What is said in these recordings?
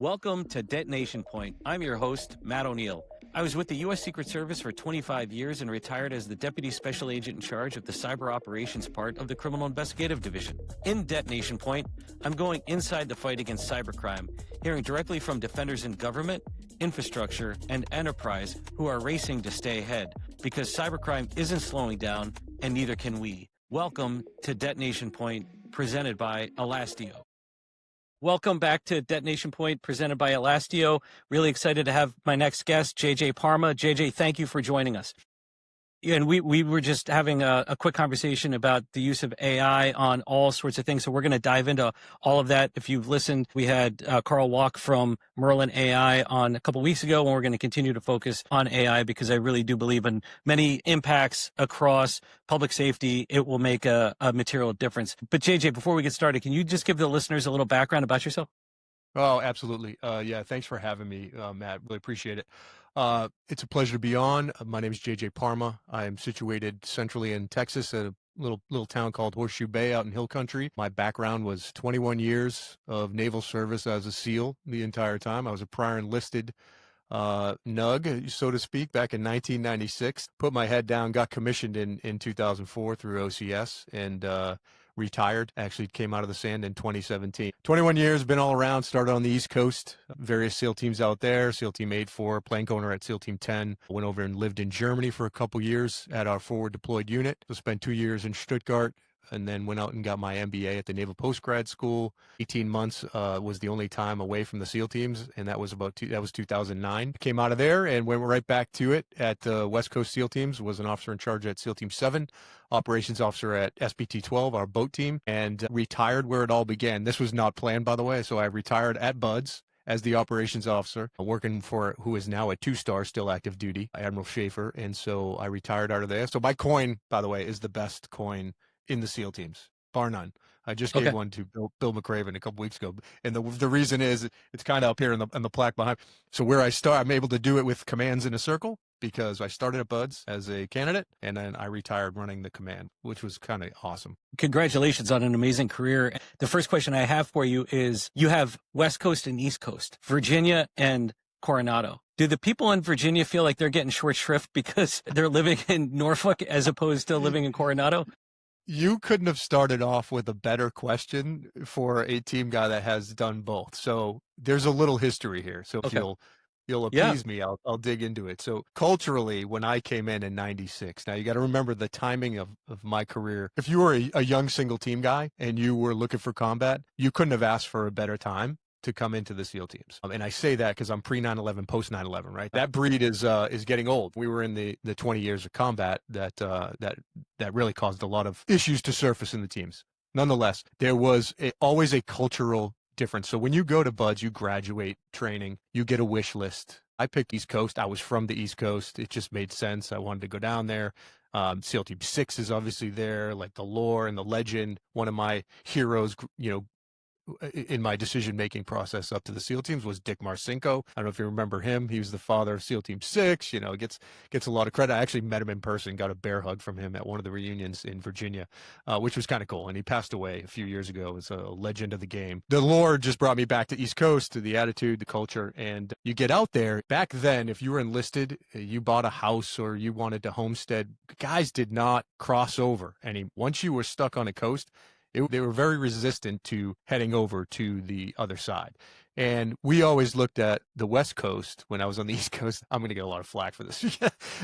Welcome to Detonation Point. I'm your host, Matt O'Neill. I was with the U.S. Secret Service for 25 years and retired as the Deputy Special Agent in charge of the Cyber Operations part of the Criminal Investigative Division. In Detonation Point, I'm going inside the fight against cybercrime, hearing directly from defenders in government, infrastructure, and enterprise who are racing to stay ahead, because cybercrime isn't slowing down, and neither can we. Welcome to Detonation Point, presented by Elastio. Welcome back to Detonation Point, presented by Elastio. Really excited to have my next guest, JJ Parma. JJ, thank you for joining us. And we were just having a quick conversation about the use of AI on all sorts of things. So we're going to dive into all of that. If you've listened, we had Carl Walk from Merlin AI on a couple weeks ago, and we're going to continue to focus on AI because I really do believe in many impacts across public safety. It will make a material difference. But JJ, before we get started, can you just give the listeners a little background about yourself? Oh, absolutely. Yeah, thanks for having me, Matt. Really appreciate it. It's a pleasure to be on. My name is JJ Parma. I am situated centrally in Texas at a little town called Horseshoe Bay out in Hill Country. My background was 21 years of naval service as a SEAL the entire time. I was a prior enlisted nug, so to speak, back in 1996. Put my head down, got commissioned in 2004 through OCS, and retired. Actually came out of the sand in 2017. 21 years, been all around, started on the East Coast, various SEAL teams out there, SEAL Team 8-4, plank owner at SEAL Team 10. Went over and lived in Germany for a couple years at our forward deployed unit. So spent 2 years in Stuttgart, and then went out and got my MBA at the Naval Postgrad School. 18 months was the only time away from the SEAL teams, and that was 2009. Came out of there and went right back to it at West Coast SEAL teams. Was an officer in charge at SEAL Team 7, operations officer at SBT 12, our boat team, and retired where it all began. This was not planned, by the way. So I retired at BUDS as the operations officer, working for who is now a 2-star, still active duty, Admiral Schaefer. And so I retired out of there. So my coin, by the way, is the best coin in the SEAL teams, bar none. I just gave one to Bill McCraven a couple weeks ago, and the reason is it's kind of up here in the plaque behind. So where I start, I'm able to do it with commands in a circle because I started at BUDS as a candidate, and then I retired running the command, which was kind of awesome. Congratulations on an amazing career. The first question I have for you is: you have West Coast and East Coast, Virginia and Coronado. Do the people in Virginia feel like they're getting short shrift because they're living in Norfolk as opposed to living in Coronado? You couldn't have started off with a better question for a team guy that has done both. So there's a little history here. So if you'll appease me, I'll dig into it. So culturally, when I came in 96, now you got to remember the timing of my career. If you were a young single team guy and you were looking for combat, you couldn't have asked for a better time to come into the SEAL teams. And I say that because I'm pre 9/11, post 9/11, right? That breed is getting old. We were in the 20 years of combat that really caused a lot of issues to surface in the teams. Nonetheless, there was always a cultural difference. So when you go to BUDS, you graduate training, you get a wish list. I picked East Coast. I was from the East Coast. It just made sense. I wanted to go down there. SEAL Team 6 is obviously there, like the lore and the legend. One of my heroes, in my decision-making process up to the SEAL teams was Dick Marcinko. I don't know if you remember him. He was the father of SEAL Team 6, gets a lot of credit. I actually met him in person, got a bear hug from him at one of the reunions in Virginia, which was kind of cool. And he passed away a few years ago. It's a legend of the game. The lore just brought me back to East Coast, to the attitude, the culture. And you get out there. Back then, if you were enlisted, you bought a house or you wanted to homestead, guys did not cross over. And once you were stuck on a coast, they were very resistant to heading over to the other side. And we always looked at the West Coast when I was on the East Coast. I'm going to get a lot of flack for this,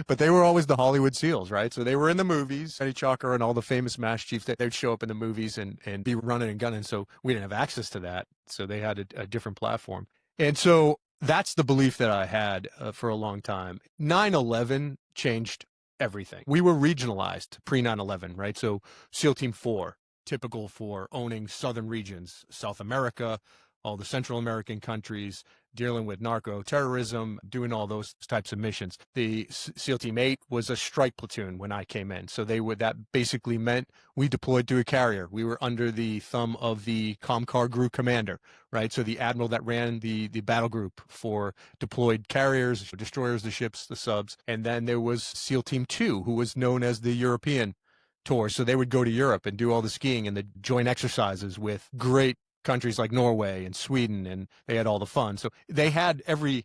but they were always the Hollywood SEALs, right? So they were in the movies, Eddie Chalker and all the famous MASH chiefs, they'd show up in the movies and be running and gunning. So we didn't have access to that. So they had a different platform. And so that's the belief that I had for a long time. 9/11 changed everything. We were regionalized pre 9/11, right? So SEAL Team 4, typical for owning southern regions, South America, all the Central American countries, dealing with narco terrorism, doing all those types of missions. The SEAL Team 8 was a strike platoon when I came in. So that basically meant we deployed to a carrier. We were under the thumb of the COMCAR group commander, right? So the admiral that ran the battle group for deployed carriers, destroyers, the ships, the subs. And then there was SEAL Team 2, who was known as the European tour. So they would go to Europe and do all the skiing and the joint exercises with great countries like Norway and Sweden, and they had all the fun. So they had every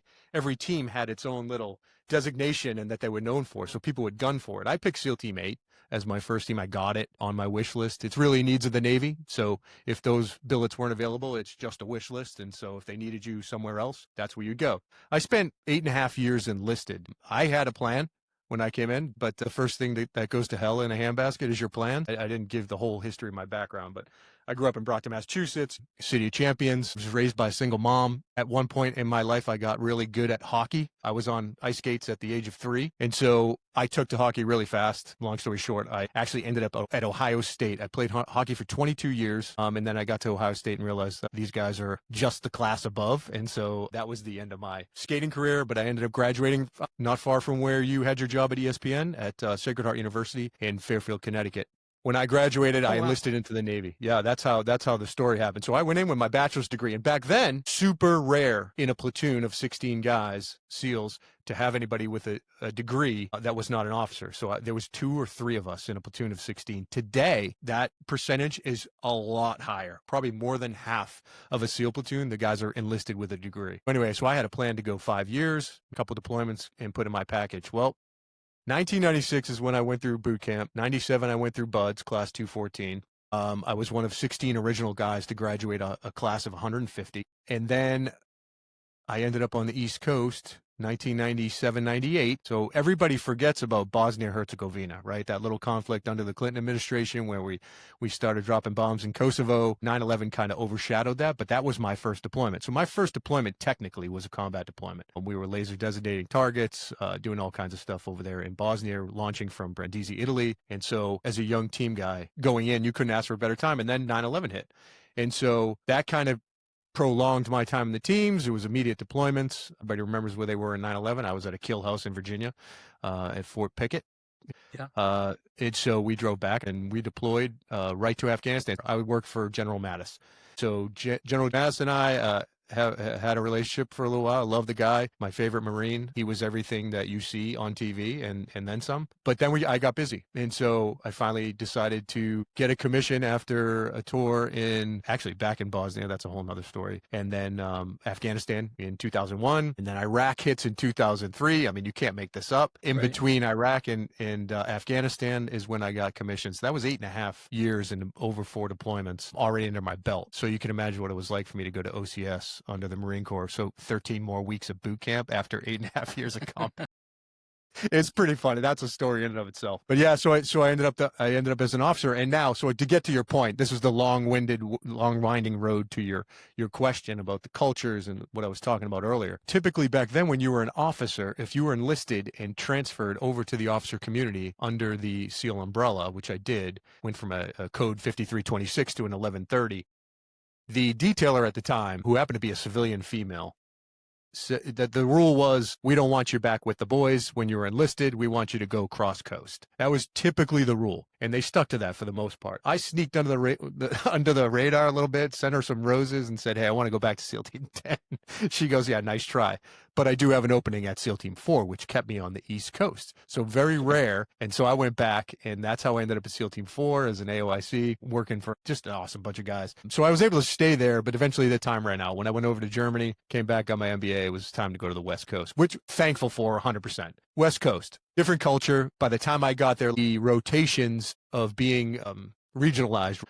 team had its own little designation and that they were known for. So people would gun for it. I picked SEAL Team 8 as my first team. I got it on my wish list. It's really needs of the Navy. So if those billets weren't available, it's just a wish list. And so if they needed you somewhere else, that's where you'd go. I spent 8.5 years enlisted. I had a plan when I came in, but the first thing that goes to hell in a handbasket is your plan. I didn't give the whole history of my background, but I grew up in Brockton, Massachusetts, City of Champions. I was raised by a single mom. At one point in my life, I got really good at hockey. I was on ice skates at the age of 3. And so I took to hockey really fast. Long story short, I actually ended up at Ohio State. I played hockey for 22 years. And then I got to Ohio State and realized that these guys are just the class above. And so that was the end of my skating career. But I ended up graduating not far from where you had your job at ESPN at Sacred Heart University in Fairfield, Connecticut. When I graduated, I enlisted into the Navy. Yeah, that's how the story happened. So I went in with my bachelor's degree, and back then, super rare in a platoon of 16 guys, SEALs, to have anybody with a degree that was not an officer. So there was 2 or 3 of us in a platoon of 16. Today, that percentage is a lot higher, probably more than half of a SEAL platoon. The guys are enlisted with a degree. Anyway, so I had a plan to go 5 years, a couple deployments, and put in my package. Well, 1996 is when I went through boot camp. 97, I went through BUDS, class 214. I was one of 16 original guys to graduate a class of 150. And then I ended up on the East Coast, 1997, 98. So everybody forgets about Bosnia-Herzegovina, right? That little conflict under the Clinton administration where we started dropping bombs in Kosovo. 9/11 kind of overshadowed that, but that was my first deployment. So my first deployment technically was a combat deployment. We were laser designating targets, doing all kinds of stuff over there in Bosnia, launching from Brindisi, Italy. And so as a young team guy going in, you couldn't ask for a better time. And then 9/11 hit. And so that kind of prolonged my time in the teams. It was immediate deployments. Everybody remembers where they were in 9/11. I was at a kill house in Virginia at Fort Pickett. Yeah. And so we drove back and we deployed right to Afghanistan. I would work for General Mattis. So General Mattis and I had a relationship for a little while. I love the guy, my favorite Marine. He was everything that you see on TV and then some. But then I got busy. And so I finally decided to get a commission after a tour back in Bosnia. That's a whole nother story. And then Afghanistan in 2001. And then Iraq hits in 2003. I mean, you can't make this up. In between Iraq and Afghanistan is when I got commissions. So that was 8.5 years and over 4 deployments already under my belt. So you can imagine what it was like for me to go to OCS under the Marine Corps. So 13 more weeks of boot camp after 8.5 years of combat. It's pretty funny. That's a story in and of itself. But yeah, so I ended up as an officer. And now, so to get to your point, this is the long winding road to your question about the cultures and what I was talking about earlier. Typically back then when you were an officer, if you were enlisted and transferred over to the officer community under the SEAL umbrella, which I did, went from a code 5326 to an 1130. The detailer at the time, who happened to be a civilian female, said that the rule was, we don't want you back with the boys when you're enlisted. We want you to go cross coast. That was typically the rule, and they stuck to that for the most part. I sneaked under the radar a little bit, sent her some roses, and said, hey, I want to go back to SEAL Team 10. She goes, yeah, nice try. But I do have an opening at SEAL Team 4, which kept me on the East Coast. So very rare. And so I went back, and that's how I ended up at SEAL Team 4 as an AOIC, working for just an awesome bunch of guys. So I was able to stay there, but eventually the time ran out. When I went over to Germany, came back, got my MBA, it was time to go to the West Coast, which thankful for 100%. West Coast, different culture. By the time I got there, the rotations of being regionalized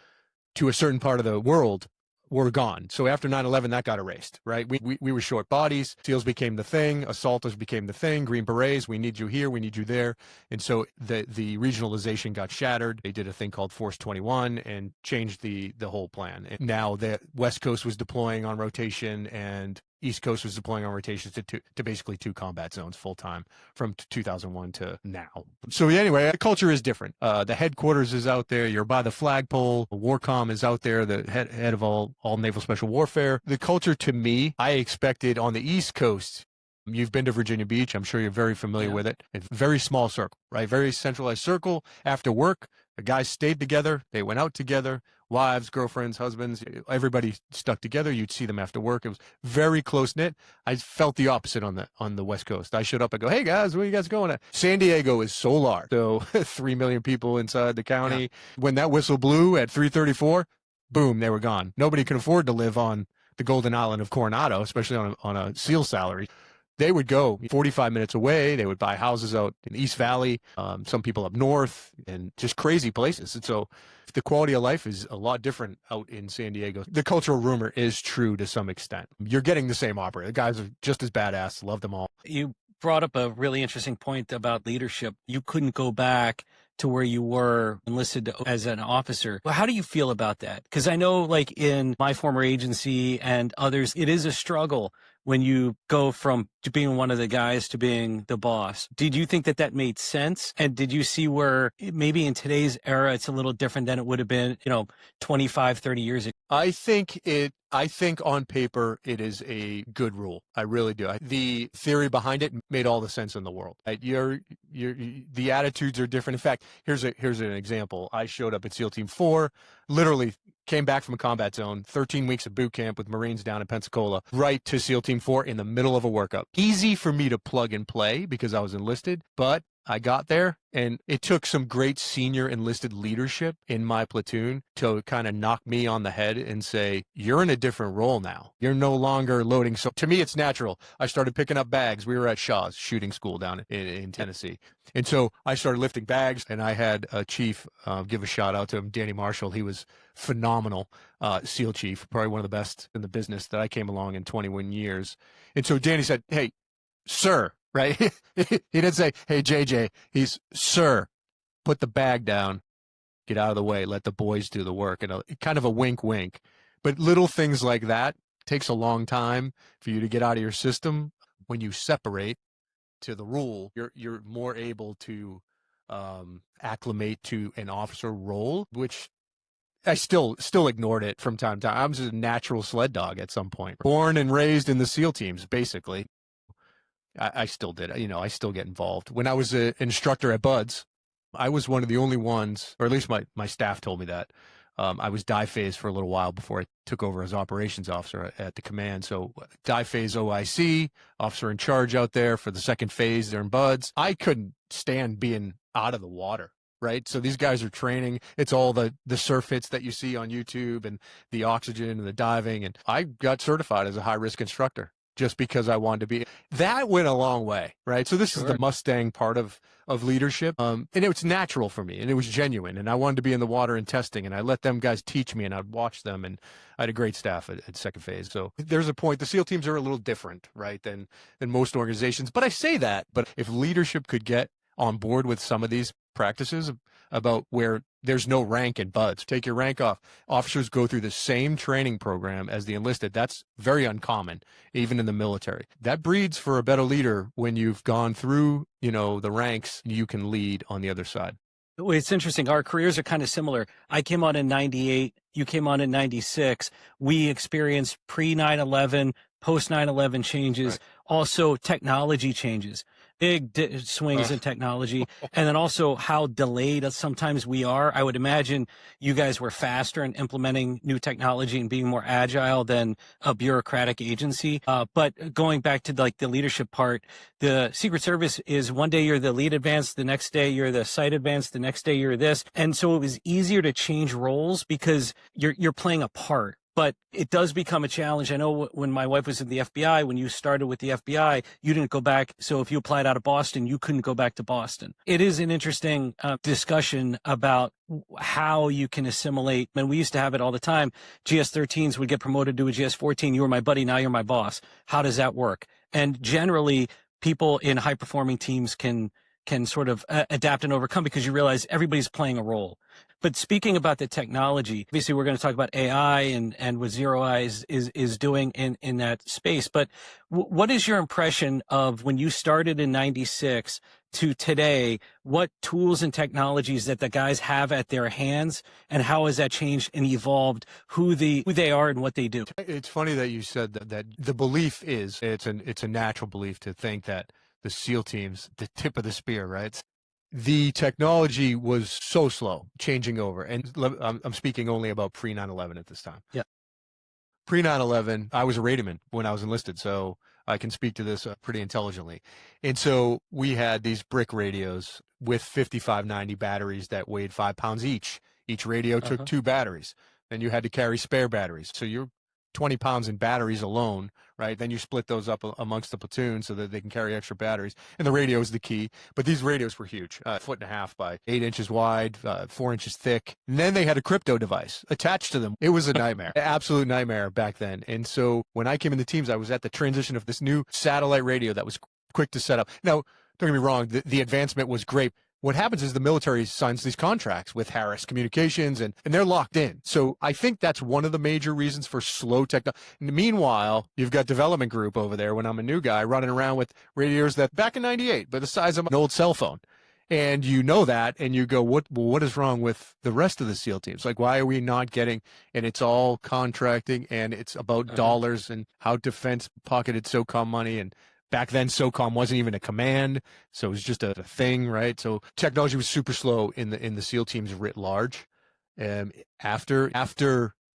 to a certain part of the world were gone. So after 9/11, that got erased, right? We were short bodies. SEALs became the thing. Assaulters became the thing. Green Berets, we need you here, we need you there. And so the regionalization got shattered. They did a thing called Force 21 and changed the whole plan. And now the West Coast was deploying on rotation and East Coast was deploying on rotations to basically 2 combat zones full time from 2001 to now. So anyway, the culture is different. The headquarters is out there. You're by the flagpole. Warcom is out there, the head of all naval special warfare. The culture to me, I expected on the East Coast. You've been to Virginia Beach. I'm sure you're very familiar with it. It's a very small circle, right? Very centralized circle. After work, the guys stayed together. They went out together. Wives, girlfriends, husbands, everybody stuck together. You'd see them after work. It was very close knit. I felt the opposite on the West Coast. I showed up and go, hey guys, where you guys going at? San Diego is so large. So 3 million people inside the county. Yeah. When that whistle blew at 3:34, boom, they were gone. Nobody could afford to live on the Golden Island of Coronado, especially on a SEAL salary. They would go 45 minutes away. They would buy houses out in East Valley, some people up north, and just crazy places. And so the quality of life is a lot different out in San Diego. The cultural rumor is true to some extent. You're getting the same operator. The guys are just as badass. Love them all. You brought up a really interesting point about leadership. You couldn't go back to where you were enlisted as an officer. Well, how do you feel about that? Because I know, like in my former agency and others, it is a struggle when you go from being one of the guys to being the boss. Did you think that that made sense? And did you see where maybe in today's era, it's a little different than it would have been, 25, 30 years ago? I think on paper, it is a good rule. I really do. The theory behind it made all the sense in the world. The attitudes are different. In fact, here's an example. I showed up at SEAL Team 4, literally came back from a combat zone, 13 weeks of boot camp with Marines down in Pensacola, right to SEAL Team 4 in the middle of a workup. Easy for me to plug and play because I was enlisted, but I got there, and it took some great senior enlisted leadership in my platoon to kind of knock me on the head and say, you're in a different role now. You're no longer loading. So to me, it's natural. I started picking up bags. We were at Shaw's shooting school down in Tennessee. And so I started lifting bags, and I had a chief, give a shout out to him, Danny Marshall. He was phenomenal, SEAL chief, probably one of the best in the business that I came along in 21 years. And so Danny said, hey, sir, right? He didn't say, hey, JJ. He's, sir, put the bag down, get out of the way, let the boys do the work. And kind of a wink, wink. But little things like that takes a long time for you to get out of your system. When you separate to the rule, you're more able to acclimate to an officer role, which I still ignored it from time to time. I was a natural sled dog at some point. Born and raised in the SEAL teams, basically. I still did. I still get involved. When I was an instructor at Buds, I was one of the only ones, or at least my staff told me that. I was die phase for a little while before I took over as operations officer at the command. So die phase OIC, officer in charge out there for the second phase there in Buds. I couldn't stand being out of the water, right? So these guys are training. It's all the surf hits that you see on YouTube and the oxygen and the diving. And I got certified as a high-risk instructor just because I wanted to be. That went a long way, right? So this is the Mustang part of leadership. And it was natural for me, and it was genuine. And I wanted to be in the water and testing, and I let them guys teach me, and I'd watch them. And I had a great staff at second phase. So there's a point. The SEAL teams are a little different, right, than most organizations. But I say that. But if leadership could get on board with some of these practices about where there's no rank in Buds. Take your rank off. Officers go through the same training program as the enlisted. That's very uncommon, even in the military. That breeds for a better leader when you've gone through, the ranks, you can lead on the other side. It's interesting. Our careers are kind of similar. I came on in 98. You came on in 96. We experienced pre 9/11, post 9/11 changes, also technology changes. Big swings in technology, and then also how delayed sometimes we are. I would imagine you guys were faster in implementing new technology and being more agile than a bureaucratic agency. But going back to the leadership part, the Secret Service is one day you're the lead advance, the next day you're the site advance, the next day you're this. And so it was easier to change roles because you're playing a part. But it does become a challenge. I know when my wife was in the FBI, when you started with the FBI, you didn't go back. So if you applied out of Boston, you couldn't go back to Boston. It is an interesting discussion about how you can assimilate. And we used to have it all the time. GS-13s would get promoted to a GS-14. You were my buddy. Now you're my boss. How does that work? And generally, people in high performing teams can sort of adapt and overcome because you realize everybody's playing a role. But speaking about the technology, obviously we're going to talk about AI and what Zero Eyes is doing in that space. But what is your impression of when you started in 96 to today? What tools and technologies that the guys have at their hands, and how has that changed and evolved who they are and what they do? It's funny that you said that the belief is it's a natural belief to think that the SEAL teams, the tip of the spear, right? The technology was so slow changing over. And I'm speaking only about pre 9/11 at this time. Yeah. Pre 9/11, I was a radioman when I was enlisted, so I can speak to this pretty intelligently. And so we had these brick radios with 5590 batteries that weighed 5 pounds each. Each radio took 2 batteries. Then you had to carry spare batteries. So you're 20 pounds in batteries alone, right? Then you split those up amongst the platoon so that they can carry extra batteries. And the radio is the key. But these radios were huge, 1.5 by 8 inches wide, 4 inches thick. And then they had a crypto device attached to them. It was a nightmare, absolute nightmare back then. And so when I came into teams, I was at the transition of this new satellite radio that was quick to set up. Now, don't get me wrong, the advancement was great. What happens is the military signs these contracts with Harris Communications, and they're locked in. So I think that's one of the major reasons for slow technology. Meanwhile, you've got development group over there when I'm a new guy running around with radios that back in 98, but the size of an old cell phone. And you know that, and you go, what is wrong with the rest of the SEAL teams? Like, why are we not getting, and it's all contracting, and it's about dollars and how defense pocketed SOCOM money, and back then, SOCOM wasn't even a command, so it was just a thing, right? So technology was super slow in the SEAL teams writ large. After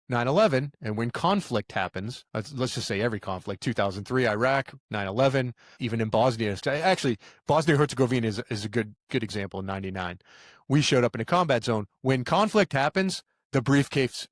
9/11, and when conflict happens, let's just say every conflict, 2003, Iraq, 9/11, even in Bosnia. Actually, Bosnia-Herzegovina is a good example in 99. We showed up in a combat zone. When conflict happens, the briefcase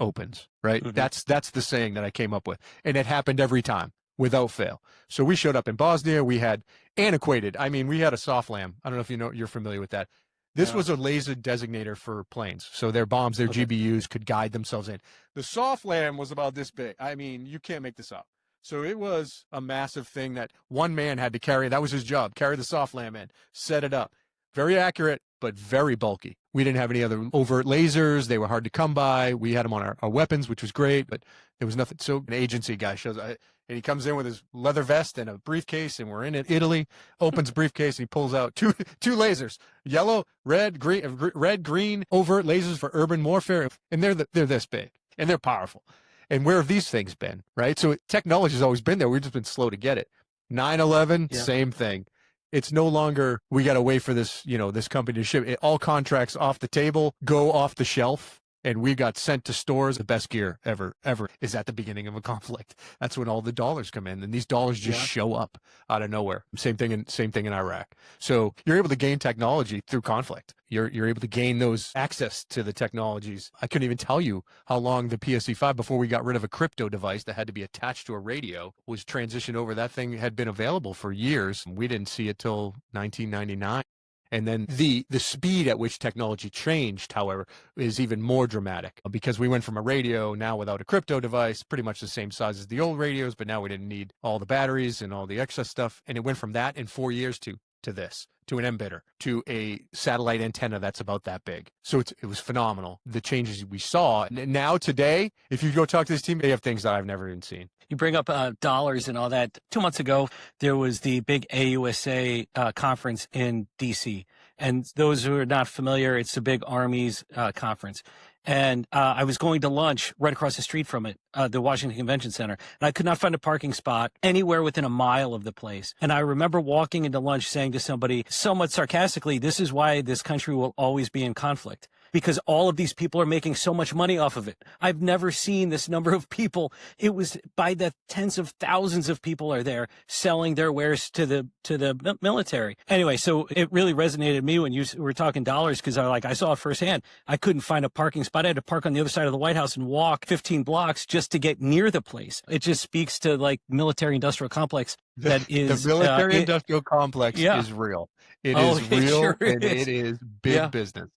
opens, right? That's the saying that I came up with, and it happened every time, without fail. So we showed up in Bosnia. We had antiquated. I mean, we had a soft lam. I don't know if you're familiar with that. This was a laser designator for planes. So their bombs, their GBUs could guide themselves in. The soft lam was about this big. I mean, you can't make this up. So it was a massive thing that one man had to carry. That was his job, carry the soft lam in, set it up. Very accurate, but very bulky. We didn't have any other overt lasers. They were hard to come by. We had them on our weapons, which was great, but there was nothing. So an agency guy shows up, and he comes in with his leather vest and a briefcase, and we're in Italy, opens a briefcase, and he pulls out two lasers, yellow, red, green, overt lasers for urban warfare. And they're this big, and they're powerful. And where have these things been, right? So technology has always been there. We've just been slow to get it. 9/11, same thing. It's no longer, we got to wait for this, this company to ship. All contracts off the table, go off the shelf, and we got sent to stores. The best gear ever is at the beginning of a conflict. That's when all the dollars come in, and these dollars just show up out of nowhere. Same thing in Iraq. So you're able to gain technology through conflict. You're able to gain those access to the technologies. I couldn't even tell you how long the PSC-5, before we got rid of a crypto device that had to be attached to a radio, was transitioned over. That thing had been available for years. We didn't see it till 1999. And then the speed at which technology changed, however, is even more dramatic, because we went from a radio now without a crypto device, pretty much the same size as the old radios, but now we didn't need all the batteries and all the excess stuff. And it went from that in 4 years to this, to an embedder, to a satellite antenna that's about that big. So it was phenomenal, the changes we saw. Now today, if you go talk to this team, they have things that I've never even seen. You bring up dollars and all that. 2 months ago, there was the big AUSA conference in D.C. And those who are not familiar, it's the big Army's conference. And I was going to lunch right across the street from it, the Washington Convention Center. And I could not find a parking spot anywhere within a mile of the place. And I remember walking into lunch saying to somebody, somewhat sarcastically, this is why this country will always be in conflict, because all of these people are making so much money off of it. I've never seen this number of people. It was by the tens of thousands of people are there selling their wares to the military. Anyway, so it really resonated with me when you were talking dollars, because I saw it firsthand. I couldn't find a parking spot. I had to park on the other side of the White House and walk 15 blocks just to get near the place. It just speaks to military industrial complex that is the military industrial complex is real. It is real, sure and is. it is big business.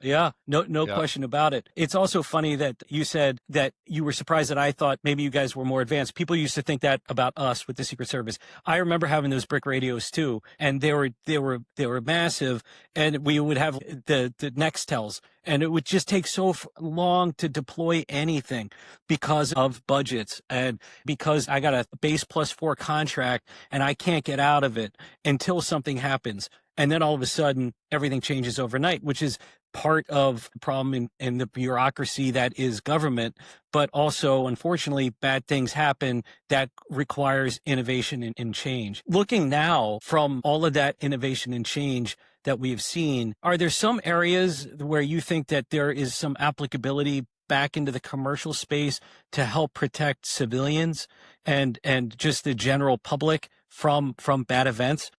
Yeah, no question about it. It's also funny that you said that you were surprised that I thought maybe you guys were more advanced. People used to think that about us with the Secret Service. I remember having those brick radios too, and they were massive, and we would have the Nextels, and it would just take so long to deploy anything because of budgets and because I got a base +4 contract and I can't get out of it until something happens. And then all of a sudden, everything changes overnight, which is part of the problem in the bureaucracy that is government. But also, unfortunately, bad things happen that requires innovation and change. Looking now from all of that innovation and change that we have seen, are there some areas where you think that there is some applicability back into the commercial space to help protect civilians and just the general public from bad events?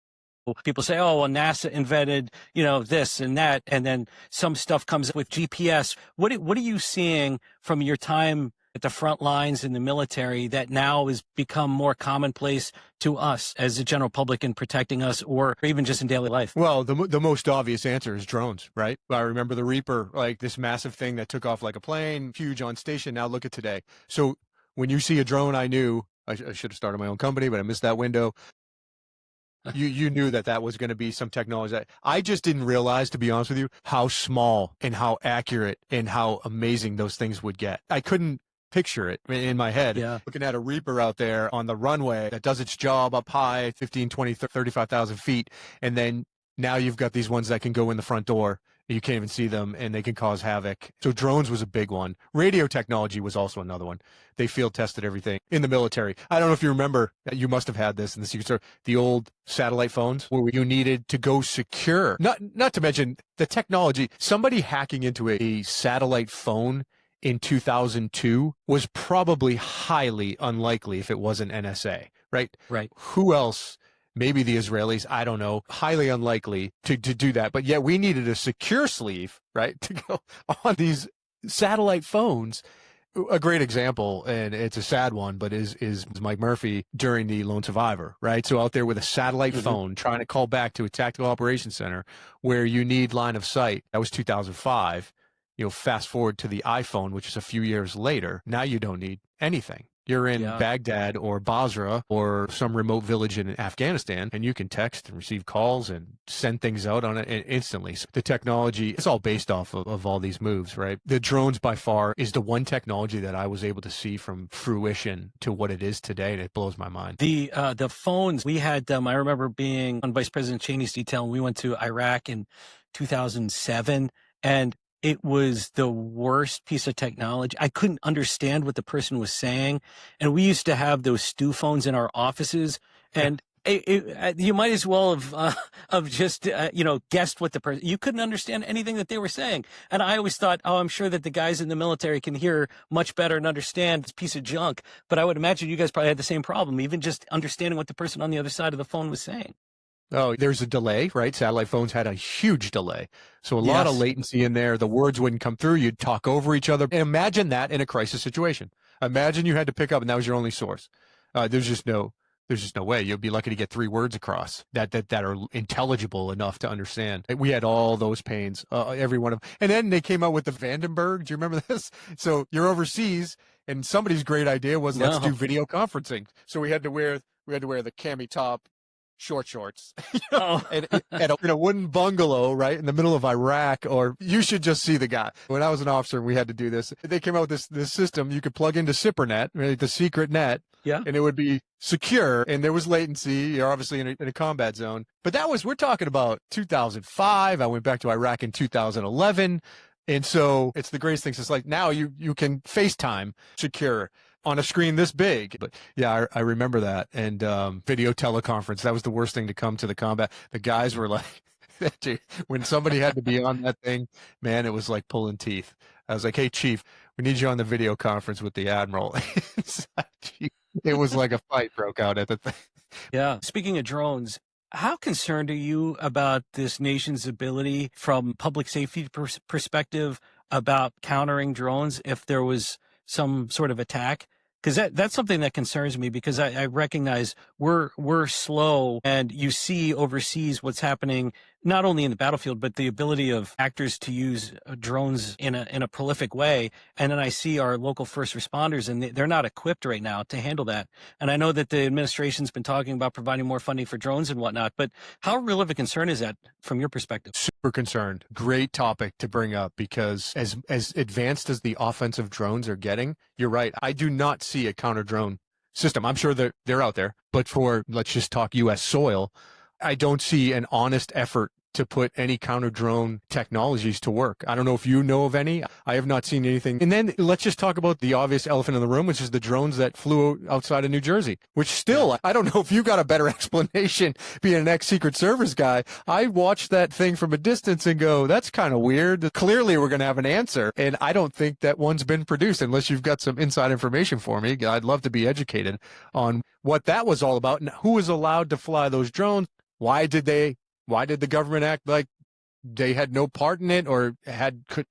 people say, oh, well, NASA invented, this and that, and then some stuff comes with GPS. What are you seeing from your time at the front lines in the military that now has become more commonplace to us as the general public in protecting us, or even just in daily life? Well, the most obvious answer is drones, right? I remember the Reaper, like this massive thing that took off like a plane, huge on station. Now look at today. So when you see a drone, I knew I should have started my own company, but I missed that window. You knew that was going to be some technology that I just didn't realize, to be honest with you, how small and how accurate and how amazing those things would get. I couldn't picture it in my head. Yeah. Looking at a Reaper out there on the runway that does its job up high, 15, 20, 35,000 feet. And then now you've got these ones that can go in the front door. You can't even see them, and they can cause havoc. So drones was a big one. Radio technology was also another one. They field tested everything in the military. I don't know if you remember, you must have had this in the Secret Service, the old satellite phones where you needed to go secure. Not to mention the technology. Somebody hacking into a satellite phone in 2002 was probably highly unlikely if it wasn't NSA, right? Right. Who else? Maybe the Israelis, I don't know, highly unlikely to do that. But yet we needed a secure sleeve, right, to go on these satellite phones. A great example, and it's a sad one, but is Mike Murphy during the Lone Survivor, right? So out there with a satellite phone trying to call back to a tactical operations center where you need line of sight. That was 2005. Fast forward to the iPhone, which is a few years later. Now you don't need anything. You're in Baghdad or Basra or some remote village in Afghanistan, and you can text and receive calls and send things out on it instantly. So the technology, it's all based off of all these moves, right? The drones by far is the one technology that I was able to see from fruition to what it is today, and it blows my mind. The phones, we had I remember being on Vice President Cheney's detail, and we went to Iraq in 2007, and it was the worst piece of technology. I couldn't understand what the person was saying. And we used to have those stew phones in our offices. And you might as well have just, guessed what the person, you couldn't understand anything that they were saying. And I always thought, I'm sure that the guys in the military can hear much better and understand this piece of junk. But I would imagine you guys probably had the same problem, even just understanding what the person on the other side of the phone was saying. Oh, there's a delay, right? Satellite phones had a huge delay. So a lot of latency in there. The words wouldn't come through. You'd talk over each other. And imagine that in a crisis situation. Imagine you had to pick up and that was your only source. There's just no way. You'll be lucky to get 3 words across that are intelligible enough to understand. We had all those pains, every one of them. And then they came out with the Vandenberg. Do you remember this? So you're overseas, and somebody's great idea was let's do video conferencing. So we had to wear the cami top, short shorts, and in a wooden bungalow right in the middle of Iraq. Or you should just see the guy. When I was an officer and we had to do this, they came out with this system you could plug into SIPRNet, right, the secret net, and it would be secure, and there was latency. You're obviously in a combat zone, but we're talking about 2005. I went back to Iraq in 2011. And so it's the greatest thing. So it's like now you can FaceTime secure on a screen this big. But yeah, I remember that. And video teleconference, that was the worst thing to come to the combat. The guys were like, when somebody had to be on that thing, man, it was like pulling teeth. I was like, hey, Chief, we need you on the video conference with the Admiral. It was like a fight broke out at the thing. Yeah. Speaking of drones, how concerned are you about this nation's ability from public safety perspective about countering drones if there was some sort of attack? Because that's something that concerns me, because I recognize we're slow, and you see overseas what's happening not only in the battlefield, but the ability of actors to use drones in a prolific way. And then I see our local first responders, and they're not equipped right now to handle that. And I know that the administration's been talking about providing more funding for drones and whatnot, but how real of a concern is that from your perspective? Super concerned. Great topic to bring up, because as advanced as the offensive drones are getting, you're right. I do not see a counter drone system. I'm sure that they're out there, but for, let's just talk U.S. soil, I don't see an honest effort to put any counter drone technologies to work. I don't know if you know of any. I have not seen anything. And then let's just talk about the obvious elephant in the room, which is the drones that flew outside of New Jersey, which still, I don't know if you got a better explanation being an ex-Secret Service guy. I watched that thing from a distance and go, that's kind of weird. Clearly we're going to have an answer. And I don't think that one's been produced unless you've got some inside information for me. I'd love to be educated on what that was all about and who was allowed to fly those drones. Why did the government act like they had no part in it or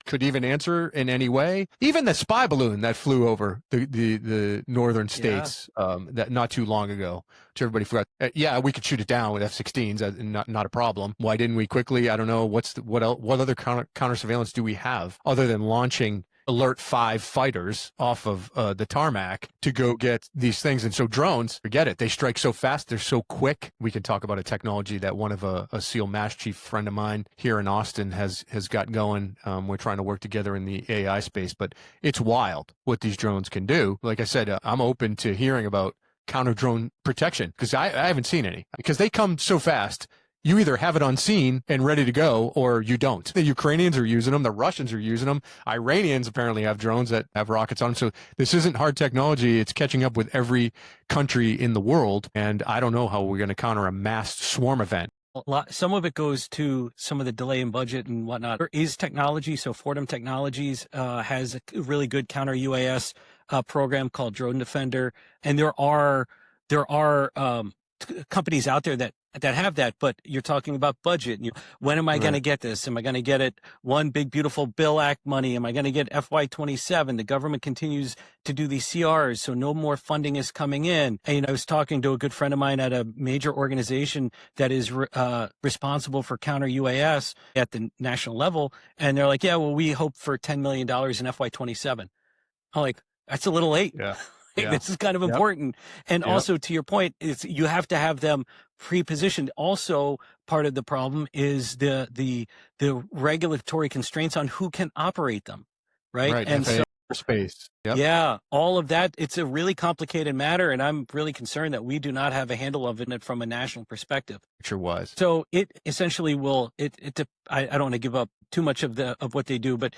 could even answer in any way? Even the spy balloon that flew over the northern states that not too long ago, which everybody forgot. Yeah, we could shoot it down with F-16s, not a problem. Why didn't we quickly? I don't know. What other counter surveillance do we have other than launching Alert 5 fighters off of the tarmac to go get these things? And so drones, forget it. They strike so fast. They're so quick. We can talk about a technology that one of a SEAL Mass Chief friend of mine here in Austin has got going. We're trying to work together in the AI space, but it's wild what these drones can do. Like I said, I'm open to hearing about counter drone protection because I haven't seen any, because they come so fast. You either have it on scene and ready to go, or you don't. The Ukrainians are using them. The Russians are using them. Iranians apparently have drones that have rockets on them. So this isn't hard technology. It's catching up with every country in the world. And I don't know how we're going to counter a mass swarm event. Some of it goes to some of the delay in budget and whatnot. There is technology. So Fordham Technologies has a really good counter UAS program called Drone Defender. And there are companies out there that have that, but you're talking about budget. When am I going to get this? Am I going to get it one big beautiful Bill Act money? Am I going to get FY27? The government continues to do these CRs, so no more funding is coming in. And I was talking to a good friend of mine at a major organization that is responsible for counter UAS at the national level, and they're like, "Yeah, well, we hope for $10 million in FY27." I'm like, "That's a little late." Yeah. This is kind of important. And also, to your point, you have to have them pre-positioned. Also, part of the problem is the regulatory constraints on who can operate them, right? And FAA space. Yeah, all of that. It's a really complicated matter, and I'm really concerned that we do not have a handle of it from a national perspective. Sure was. So it essentially will. I don't want to give up too much of what they do, but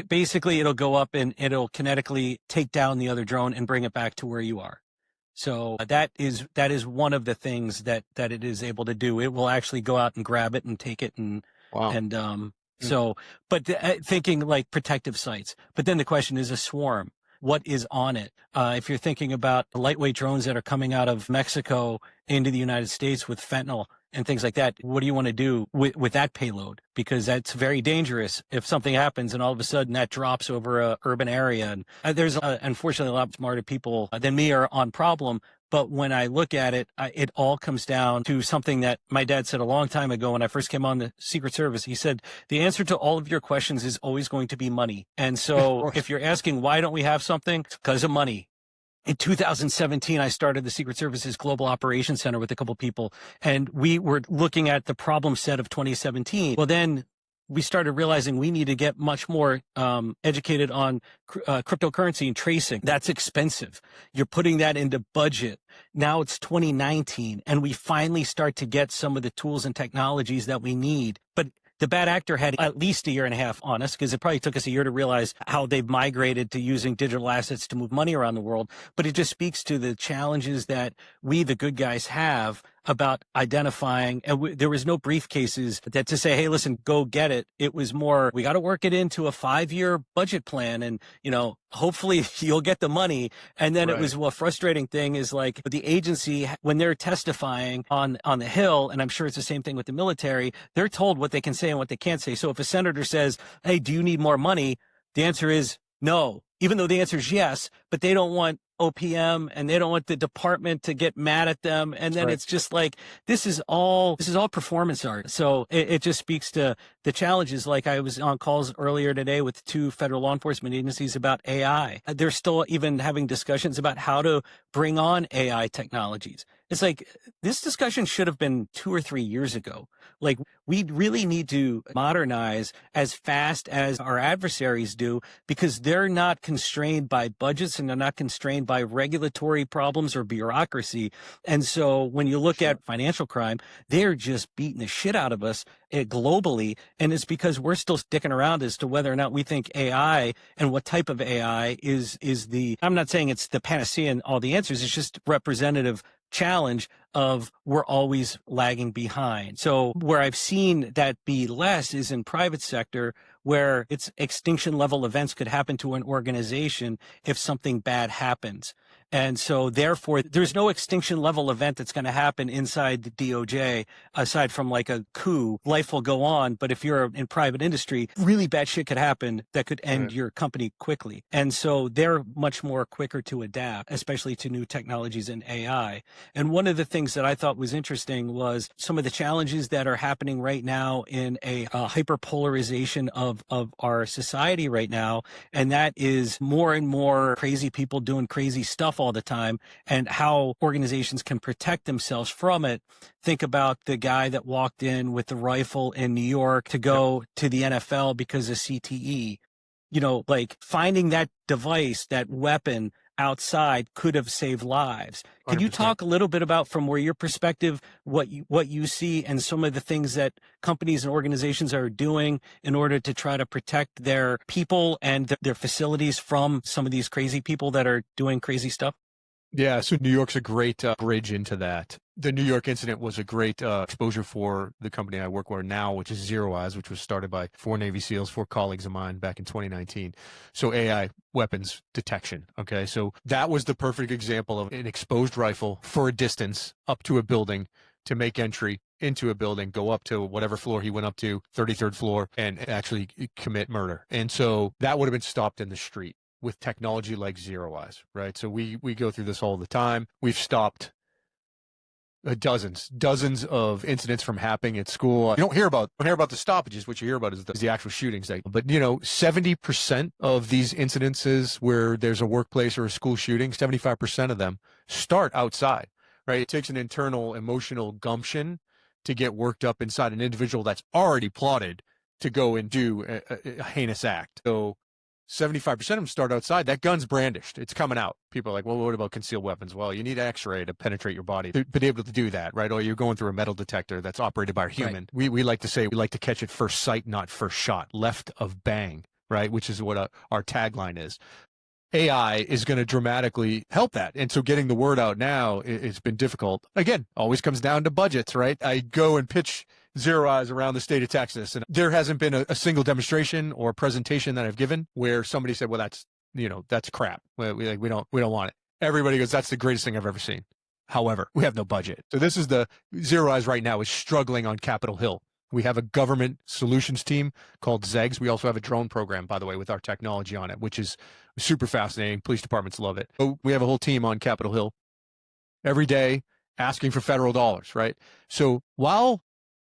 basically it'll go up and it'll kinetically take down the other drone and bring it back to where you are. So that is one of the things that it is able to do. It will actually go out and grab it and take it So, but thinking like protective sites. But then the question is a swarm. What is on it? If you're thinking about lightweight drones that are coming out of Mexico into the United States with fentanyl and things like that, what do you want to do with that payload? Because that's very dangerous if something happens and all of a sudden that drops over a urban area. And there's unfortunately a lot smarter people than me are on problem. But when I look at it, it all comes down to something that my dad said a long time ago when I first came on the Secret Service. He said, the answer to all of your questions is always going to be money. And so if you're asking, why don't we have something? It's because of money. In 2017, I started the Secret Service's Global Operations Center with a couple people, and we were looking at the problem set of 2017. Well, then we started realizing we need to get much more educated on cryptocurrency and tracing. That's expensive. You're putting that into budget. Now it's 2019, and we finally start to get some of the tools and technologies that we need. But the bad actor had at least a year and a half on us, because it probably took us a year to realize how they've migrated to using digital assets to move money around the world. But it just speaks to the challenges that we, the good guys, have about identifying. And there was no briefcases that to say, hey, listen, go get it. It was more, we got to work it into a 5-year budget plan. And, hopefully you'll get the money. And then it was, well, frustrating thing is like the agency, when they're testifying on the Hill, and I'm sure it's the same thing with the military, they're told what they can say and what they can't say. So if a senator says, hey, do you need more money? The answer is no, even though the answer is yes, but they don't want OPM and they don't want the department to get mad at them. And then it's just like, this is all performance art. So it just speaks to the challenges. Like I was on calls earlier today with 2 federal law enforcement agencies about AI. They're still even having discussions about how to bring on AI technologies. It's like, this discussion should have been 2 or 3 years ago. Like, we really need to modernize as fast as our adversaries do, because they're not constrained by budgets and they're not constrained by regulatory problems or bureaucracy. And so when you look at financial crime, they're just beating the shit out of us globally. And it's because we're still sticking around as to whether or not we think AI and what type of AI is I'm not saying it's the panacea and all the answers. It's just representative challenge of we're always lagging behind. So where I've seen that be less is in private sector, where it's extinction level events could happen to an organization if something bad happens. And so therefore, there's no extinction level event that's going to happen inside the DOJ, aside from like a coup. Life will go on. But if you're in private industry, really bad shit could happen that could end your company quickly. And so they're much more quicker to adapt, especially to new technologies and AI. And one of the things that I thought was interesting was some of the challenges that are happening right now in a hyperpolarization of our society right now. And that is more and more crazy people doing crazy stuff all the time, and how organizations can protect themselves from it. Think about the guy that walked in with the rifle in New York to go to the NFL because of CTE. You know, like finding that device, that weapon outside could have saved lives. Can 100%. you talk a little bit about, from where your perspective, what you see and some of the things that companies and organizations are doing in order to try to protect their people and their facilities from some of these crazy people that are doing crazy stuff? Yeah, so New York's a great bridge into that. The New York incident was a great exposure for the company I work for now, which is Zero Eyes, which was started by 4 Navy SEALs, 4 colleagues of mine back in 2019. So AI weapons detection. Okay, so that was the perfect example of an exposed rifle for a distance up to a building to make entry into a building, go up to whatever floor he went up to, 33rd floor, and actually commit murder. And so that would have been stopped in the street with technology like Zero Eyes, right? So we go through this all the time. We've stopped dozens of incidents from happening at school. You don't hear about the stoppages. What you hear about is the actual shootings. But 70% of these incidences where there's a workplace or a school shooting, 75% of them start outside, right? It takes an internal emotional gumption to get worked up inside an individual that's already plotted to go and do a heinous act. So 75% of them start outside. That gun's brandished. It's coming out. People are like, well, what about concealed weapons? Well, you need an X-ray to penetrate your body to be able to do that, right? Or you're going through a metal detector that's operated by a human. Right. We like to say we like to catch it first sight, not first shot, left of bang, right? Which is what our tagline is. AI is going to dramatically help that. And so getting the word out now, it's been difficult. Again, always comes down to budgets, right? I go and pitch Zero Eyes around the state of Texas, and there hasn't been a single demonstration or presentation that I've given where somebody said, well, that's crap. We don't want it. Everybody goes, that's the greatest thing I've ever seen. However, we have no budget. So this is the Zero Eyes right now is struggling on Capitol Hill. We have a government solutions team called ZEGS. We also have a drone program, by the way, with our technology on it, which is super fascinating. Police departments love it. So we have a whole team on Capitol Hill every day asking for federal dollars, right? So while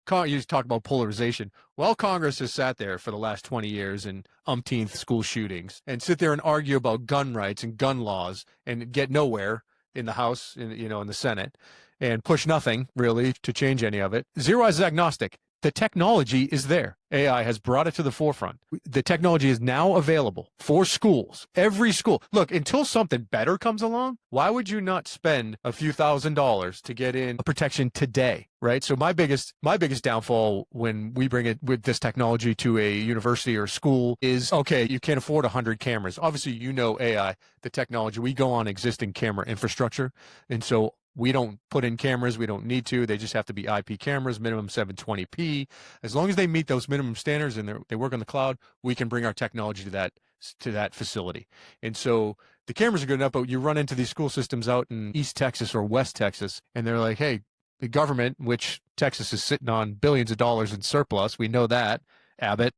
you talk about polarization, while Congress has sat there for the last 20 years in umpteenth school shootings and sit there and argue about gun rights and gun laws and get nowhere in the House, in the Senate, and push nothing really to change any of it, Zero Eyes is agnostic. The technology is there. AI has brought it to the forefront. The technology is now available for schools, every school. Look, until something better comes along, why would you not spend a few $1,000s to get in protection today, right? So my biggest downfall when we bring it with this technology to a university or school is, okay, you can't afford 100 cameras. Obviously, AI, the technology, we go on existing camera infrastructure. And so we don't put in cameras. We don't need to. They just have to be IP cameras, minimum 720p. As long as they meet those minimum standards and they work on the cloud, we can bring our technology to that facility. And so the cameras are good enough, but you run into these school systems out in East Texas or West Texas, and they're like, hey, the government, which Texas is sitting on billions of dollars in surplus, we know that, Abbott,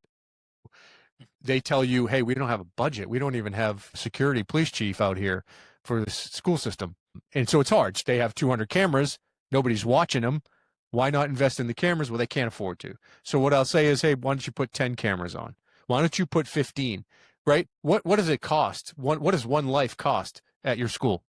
they tell you, hey, we don't have a budget. We don't even have security police chief out here for the school system. And so it's hard. They have 200 cameras. Nobody's watching them. Why not invest in the cameras? Well, they can't afford to. So what I'll say is, hey, why don't you put 10 cameras on? Why don't you put 15, right? What does it cost? What does one life cost at your school?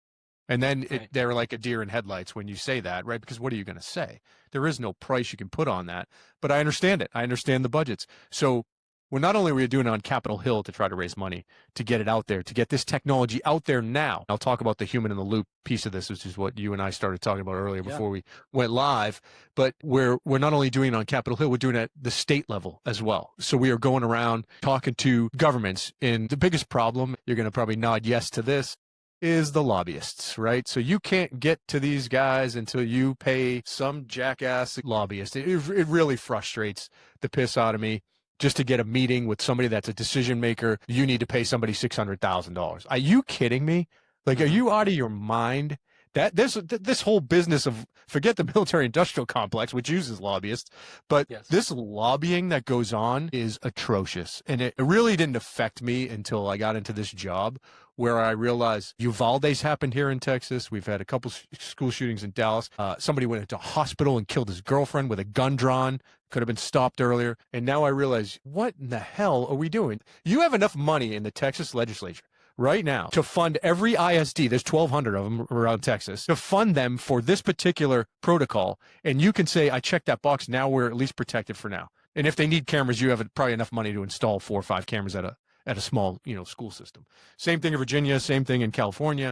And then they're like a deer in headlights when you say that, right? Because what are you going to say? There is no price you can put on that. But I understand it. I understand the budgets. So well, not only are we doing it on Capitol Hill to try to raise money, to get it out there, to get this technology out there now. I'll talk about the human in the loop piece of this, which is what you and I started talking about earlier before we went live. But we're not only doing it on Capitol Hill, we're doing it at the state level as well. So we are going around talking to governments. And the biggest problem, you're going to probably nod yes to this, is the lobbyists, right? So you can't get to these guys until you pay some jackass lobbyist. It really frustrates the piss out of me. Just to get a meeting with somebody that's a decision maker, you need to pay somebody $600,000. Are you kidding me? Like, are you out of your mind? That this whole business of, forget the military industrial complex, which uses lobbyists, but this lobbying that goes on is atrocious. And it really didn't affect me until I got into this job, where I realized Uvalde's happened here in Texas. We've had a couple school shootings in Dallas. Somebody went into a hospital and killed his girlfriend with a gun drawn. Could have been stopped earlier. And now I realize, what in the hell are we doing? You have enough money in the Texas legislature right now to fund every ISD, there's 1,200 of them around Texas, to fund them for this particular protocol. And you can say, I checked that box, now we're at least protected for now. And if they need cameras, you have probably enough money to install 4 or 5 cameras at a small, school system. Same thing in Virginia, same thing in California.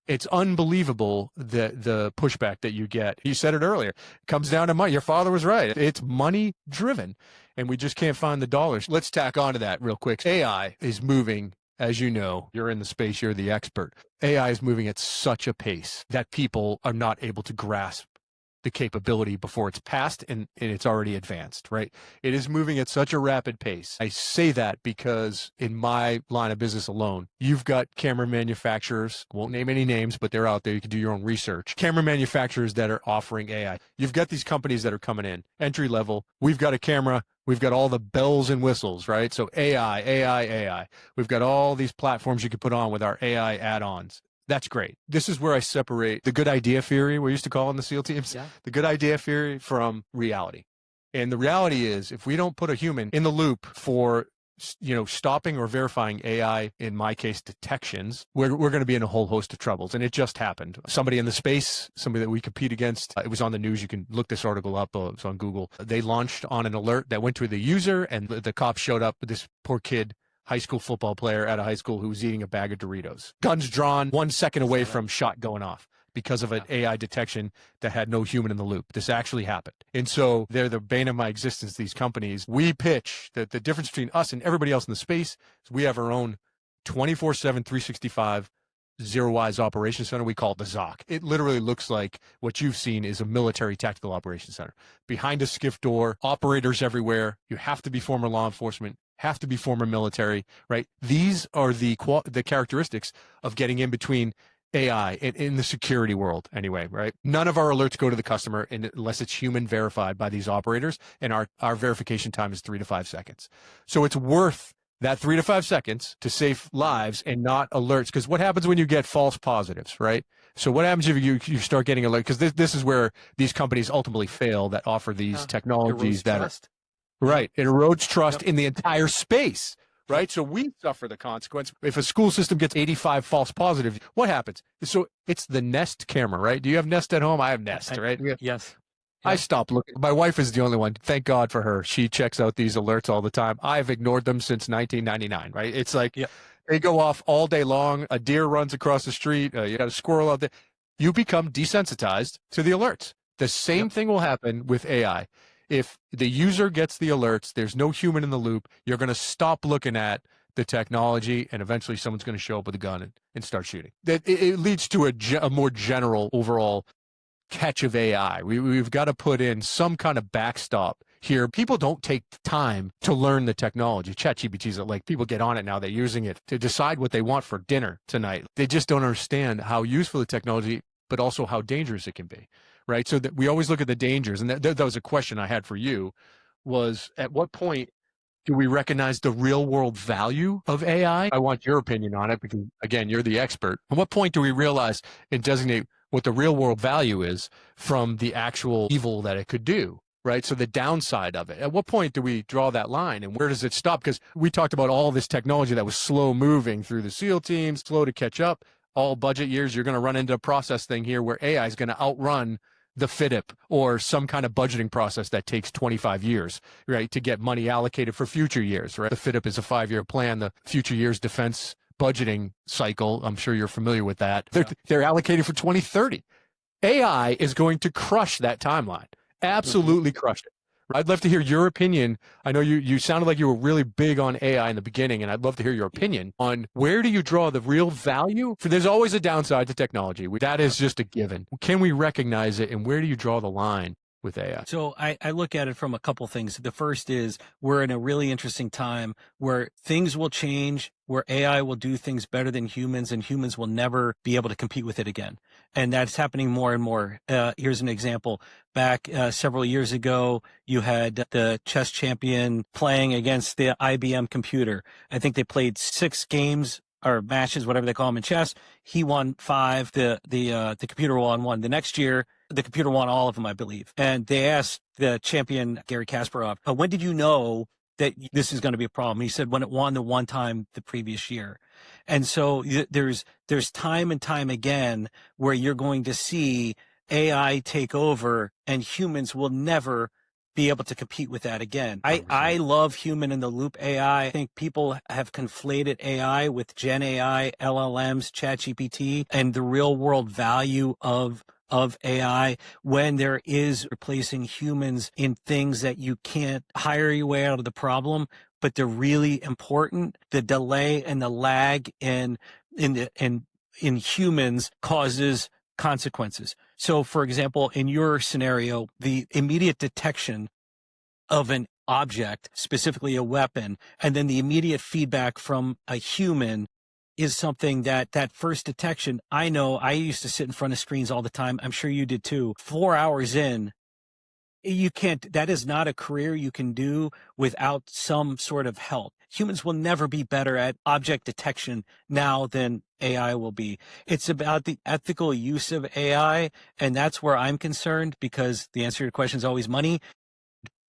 It's unbelievable the pushback that you get. You said it earlier. It comes down to money. Your father was right. It's money driven, and we just can't find the dollars. Let's tack on to that real quick. AI is moving. As you know, you're in the space, you're the expert. AI is moving at such a pace that people are not able to grasp the capability before it's passed and it's already advanced, right? It is moving at such a rapid pace. I say that because in my line of business alone, you've got camera manufacturers, won't name any names, but they're out there. You can do your own research. Camera manufacturers that are offering AI. You've got these companies that are coming in, entry level. We've got a camera. We've got all the bells and whistles, right? So AI. We've got all these platforms you can put on with our AI add-ons. That's great. This is where I separate the good idea theory, we used to call in the SEAL teams, the good idea theory from reality. And the reality is, if we don't put a human in the loop for, stopping or verifying AI, in my case, detections, we're going to be in a whole host of troubles. And it just happened. Somebody in the space, somebody that we compete against, it was on the news. You can look this article up. It's on Google. They launched on an alert that went to the user, and the cops showed up with this poor kid, high school football player at a high school, who was eating a bag of Doritos. Guns drawn, 1 second away from shot going off because of an AI detection that had no human in the loop. This actually happened. And so they're the bane of my existence, these companies. We pitch that the difference between us and everybody else in the space is we have our own 24/7, 365 zero-wise operations center. We call it the ZOC. It literally looks like what you've seen is a military tactical operations center. Behind a skiff door, operators everywhere. You have to be former law enforcement, have to be former military, right? These are the characteristics of getting in between AI in the security world anyway, right? None of our alerts go to the customer unless it's human verified by these operators, and our verification time is 3 to 5 seconds. So it's worth that 3 to 5 seconds to save lives and not alerts. Because what happens when you get false positives, right? So what happens if you start getting alerts? Because this is where these companies ultimately fail that offer these technologies that trust. Right. It erodes trust in the entire space, right? So we suffer the consequence. If a school system gets 85 false positives, what happens? So it's the Nest camera, right? Do you have Nest at home? I have Nest, right? Yes. I stopped looking. My wife is the only one. Thank God for her. She checks out these alerts all the time. I've ignored them since 1999, right? It's like they go off all day long. A deer runs across the street. You got a squirrel out there. You become desensitized to the alerts. The same thing will happen with AI. If the user gets the alerts, there's no human in the loop, you're going to stop looking at the technology, and eventually someone's going to show up with a gun and start shooting. It leads to a more general overall catch of AI. We've got to put in some kind of backstop here. People don't take time to learn the technology. ChatGPT is like, people get on it now. They're using it to decide what they want for dinner tonight. They just don't understand how useful the technology, but also how dangerous it can be. Right. So that we always look at the dangers. And that was a question I had for you, was at what point do we recognize the real world value of AI? I want your opinion on it because, again, you're the expert. At what point do we realize and designate what the real world value is from the actual evil that it could do? Right. So the downside of it. At what point do we draw that line, and where does it stop? Because we talked about all this technology that was slow moving through the SEAL teams, slow to catch up. All budget years, you're going to run into a process thing here where AI is going to outrun the FIDIP or some kind of budgeting process that takes 25 years, right, to get money allocated for future years, right? The FIDIP is a 5-year plan. The future years defense budgeting cycle, I'm sure you're familiar with that. They're allocated for 2030. AI is going to crush that timeline. Absolutely crush it. I'd love to hear your opinion. I know you sounded like you were really big on AI in the beginning, and I'd love to hear your opinion on where do you draw the real value? For there's always a downside to technology. That is just a given. Can we recognize it, and where do you draw the line with AI? So I look at it from a couple things. The first is we're in a really interesting time where things will change, where AI will do things better than humans, and humans will never be able to compete with it again. And that's happening more and more. Here's an example. Back several years ago, you had the chess champion playing against the IBM computer. I think they played 6 games or matches, whatever they call them in chess. He won 5. The computer won 1. The next year, the computer won all of them, I believe. And they asked the champion, Gary Kasparov, when did you know that this is going to be a problem? He said, when it won the one time the previous year. And so there's time and time again where you're going to see AI take over and humans will never be able to compete with that again. I love human in the loop AI. I think people have conflated AI with Gen AI, LLMs, ChatGPT, and the real world value of AI when there is replacing humans in things that you can't hire your way out of the problem, but they're really important. The delay and the lag in humans causes consequences. So for example, in your scenario, the immediate detection of an object, specifically a weapon, and then the immediate feedback from a human is something that first detection, I know I used to sit in front of screens all the time. I'm sure you did too. 4 hours in, you can't, that is not a career you can do without some sort of help. Humans will never be better at object detection now than AI will be. It's about the ethical use of AI. And that's where I'm concerned, because the answer to your question is always money.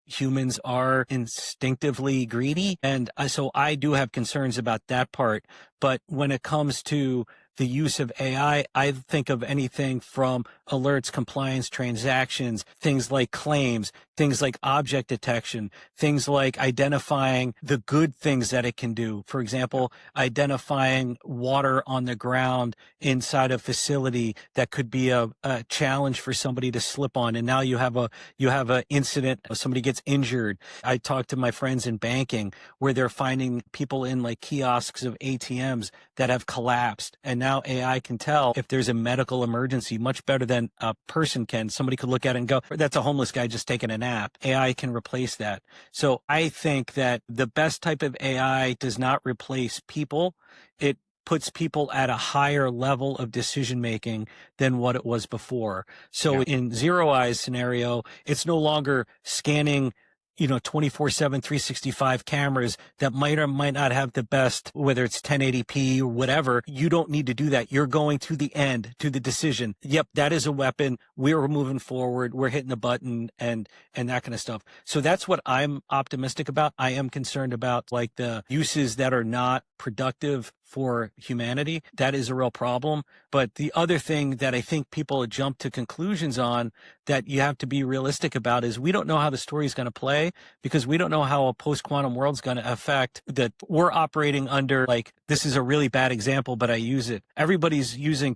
Humans are instinctively greedy. And so I do have concerns about that part. But when it comes to the use of AI, I think of anything from alerts, compliance, transactions, things like claims, things like object detection, things like identifying the good things that it can do. For example, identifying water on the ground inside a facility that could be a challenge for somebody to slip on. And now you have a incident, somebody gets injured. I talk to my friends in banking where they're finding people in like kiosks of ATMs that have collapsed. And now AI can tell if there's a medical emergency much better than a person can. Somebody could look at it and go, that's a homeless guy just taking a nap. AI can replace that. So I think that the best type of AI does not replace people. It puts people at a higher level of decision making than what it was before. So in Zero Eyes scenario, it's no longer scanning 24/7, 365 cameras that might or might not have the best, whether it's 1080p or whatever. You don't need to do that. You're going to the end, to the decision. Yep, that is a weapon. We're moving forward. We're hitting the button and that kind of stuff. So that's what I'm optimistic about. I am concerned about like the uses that are not productive for humanity. That is a real problem. But the other thing that I think people jump to conclusions on that you have to be realistic about is we don't know how the story is going to play, because we don't know how a post-quantum world is going to affect that. We're operating under, like, this is a really bad example, but I use it. Everybody's using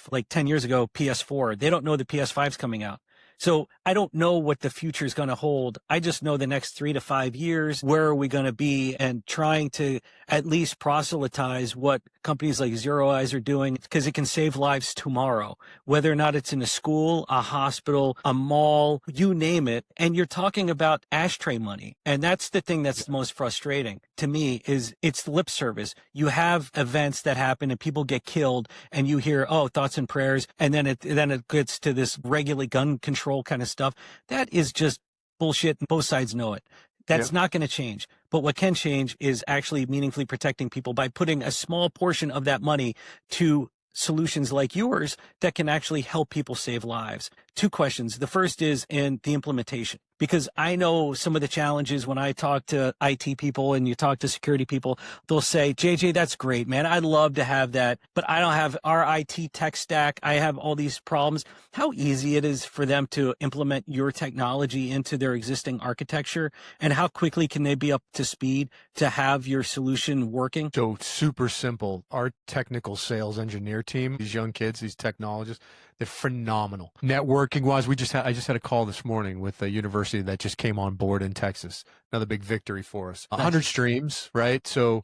like 10 years ago, PS4. They don't know the PS5 is coming out. So I don't know what the future is going to hold. I just know the next 3 to 5 years, where are we going to be, and trying to at least proselytize what companies like Zero Eyes are doing, because it can save lives tomorrow, whether or not it's in a school, a hospital, a mall, you name it. And you're talking about ashtray money. And that's the thing that's the most frustrating to me, is it's lip service. You have events that happen and people get killed and you hear, oh, thoughts and prayers. And then it gets to this regulate gun control kind of stuff. That is just bullshit. And both sides know it. That's not going to change. But what can change is actually meaningfully protecting people by putting a small portion of that money to solutions like yours that can actually help people save lives. 2 questions. The first is in the implementation, because I know some of the challenges when I talk to IT people and you talk to security people, they'll say, JJ, that's great, man. I'd love to have that, but I don't have our IT tech stack. I have all these problems. How easy it is for them to implement your technology into their existing architecture, and how quickly can they be up to speed to have your solution working? So super simple. Our technical sales engineer team, these young kids, these technologists, they're phenomenal. Networking wise, I just had a call this morning with a university that just came on board in Texas. Another big victory for us. 100 streams, right? So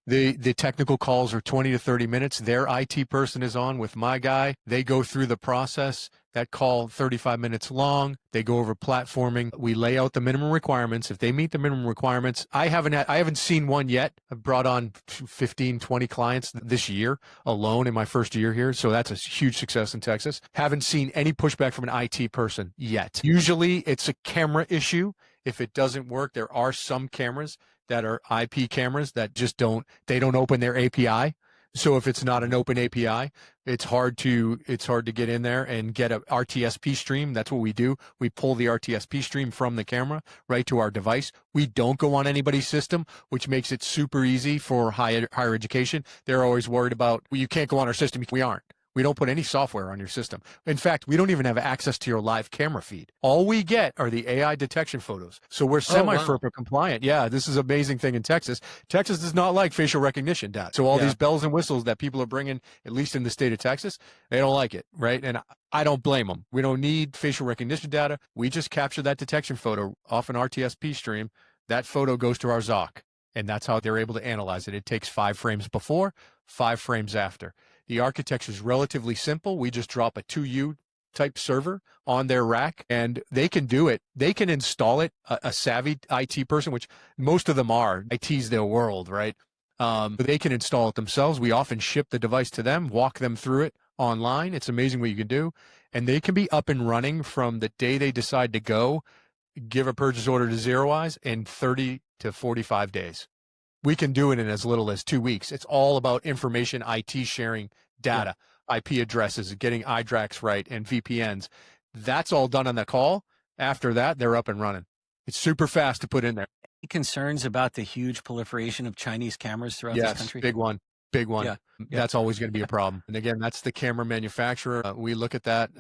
The technical calls are 20 to 30 minutes. Their IT person is on with my guy. They go through the process. That call, 35 minutes long. They go over platforming. We lay out the minimum requirements. If they meet the minimum requirements, I haven't seen one yet. I've brought on 15, 20 clients this year alone in my first year here. So that's a huge success in Texas. Haven't seen any pushback from an IT person yet. Usually it's a camera issue. If it doesn't work, there are some cameras that are IP cameras that just don't open their API. So if it's not an open API, it's hard to get in there and get a RTSP stream. That's what we do. We pull the RTSP stream from the camera right to our device. We don't go on anybody's system, which makes it super easy for higher education. They're always worried about, well, you can't go on our system. We aren't. We don't put any software on your system. In fact, we don't even have access to your live camera feed. All we get are the AI detection photos. So we're semi-FERPA compliant. Yeah, this is an amazing thing in Texas. Texas does not like facial recognition data. So all these bells and whistles that people are bringing, at least in the state of Texas, they don't like it, right? And I don't blame them. We don't need facial recognition data. We just capture that detection photo off an RTSP stream. That photo goes to our ZOC, and that's how they're able to analyze it. It takes 5 frames before, 5 frames after. The architecture is relatively simple. We just drop a 2U type server on their rack, and they can do it. They can install it. A savvy IT person, which most of them are, IT's their world, right? But they can install it themselves. We often ship the device to them, walk them through it online. It's amazing what you can do. And they can be up and running from the day they decide to go, give a purchase order to ZeroEyes in 30 to 45 days. We can do it in as little as 2 weeks. It's all about information, IT sharing data, IP addresses, getting iDRACs right, and VPNs. That's all done on the call. After that, they're up and running. It's super fast to put in there. Any concerns about the huge proliferation of Chinese cameras throughout this country? Big one. Yeah. That's always going to be a problem. And again, that's the camera manufacturer. We look at that.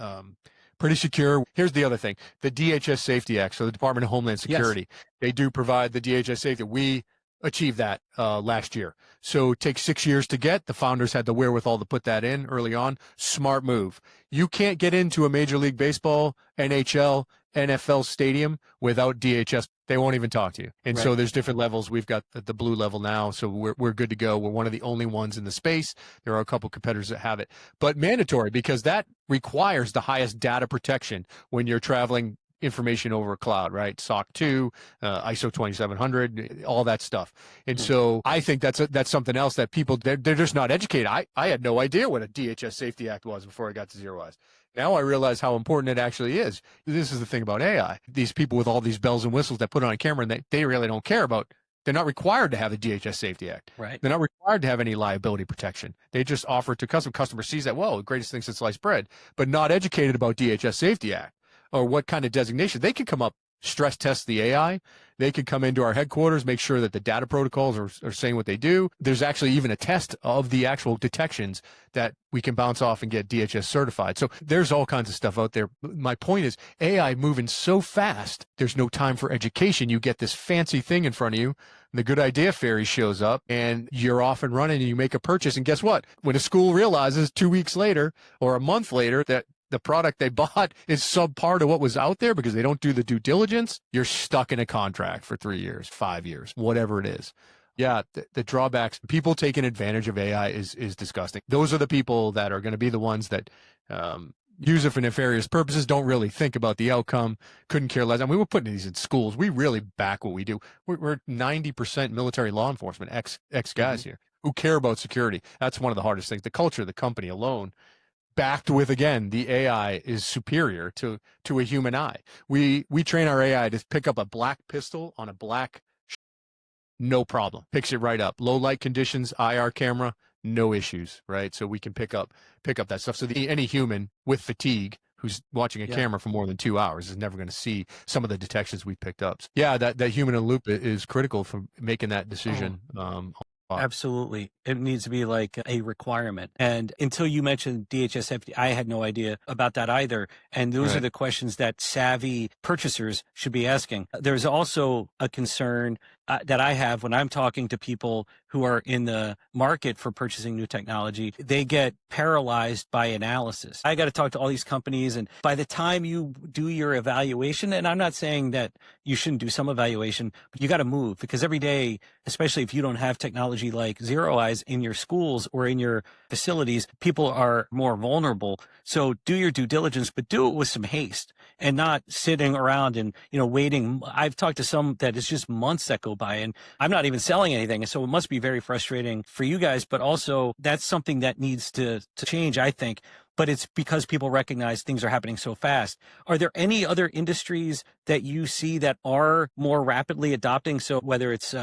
Pretty secure. Here's the other thing. The DHS Safety Act, so the Department of Homeland Security, they do provide the DHS Safety. We achieved that last year. So it takes 6 years to get. The founders had the wherewithal to put that in early on. Smart move. You can't get into a Major League Baseball, NHL, NFL stadium without DHS. They won't even talk to you. And so there's different levels. We've got the blue level now, so we're good to go. We're one of the only ones in the space. There are a couple competitors that have it, but mandatory because that requires the highest data protection when you're traveling information over a cloud, right? SOC 2, ISO 2700, all that stuff. And so I think that's something else that people, they're just not educated. I had no idea what a DHS Safety Act was before I got to ZeroEyes. Now I realize how important it actually is. This is the thing about AI. These people with all these bells and whistles that put it on camera, and they really don't care about. They're not required to have the DHS Safety Act. Right. They're not required to have any liability protection. They just offer it to customer sees that, well, the greatest thing since sliced bread, but not educated about DHS Safety Act or what kind of designation. They can come up, stress test the AI. They could come into our headquarters, make sure that the data protocols are saying what they do. There's actually even a test of the actual detections that we can bounce off and get DHS certified. So there's all kinds of stuff out there. My point is AI moving so fast, there's no time for education. You get this fancy thing in front of you. The good idea fairy shows up and you're off and running and you make a purchase. And guess what? When a school realizes 2 weeks later or a month later that the product they bought is subpar to what was out there because they don't do the due diligence, you're stuck in a contract for 3 years, 5 years, whatever it is. Yeah, the drawbacks, people taking advantage of AI is disgusting. Those are the people that are going to be the ones that use it for nefarious purposes, don't really think about the outcome, couldn't care less. I mean, we're putting these in schools. We really back what we do. We're 90% military law enforcement, ex guys here who care about security. That's one of the hardest things. The culture of the company alone, backed with, again, the AI is superior to a human eye. We train our AI to pick up a black pistol on a black, no problem. Picks it right up. Low light conditions, IR camera, no issues, right? So we can pick up that stuff. So any human with fatigue who's watching a camera for more than 2 hours is never going to see some of the detections we picked up. So yeah, that human in the loop is critical for making that decision. Absolutely. It needs to be like a requirement. And until you mentioned DHS safety, I had no idea about that either. And those are the questions that savvy purchasers should be asking. There's also a concern that I have when I'm talking to people who are in the market for purchasing new technology, they get paralyzed by analysis. I got to talk to all these companies, and by the time you do your evaluation, and I'm not saying that you shouldn't do some evaluation, but you got to move, because every day, especially if you don't have technology like Zero Eyes in your schools or in your facilities, people are more vulnerable. So do your due diligence, but do it with some haste and not sitting around and, waiting. I've talked to some that it's just months that go by, and I'm not even selling anything. So it must be very frustrating for you guys, but also that's something that needs to change, I think. But it's because people recognize things are happening so fast. Are there any other industries that you see that are more rapidly adopting? So whether it's,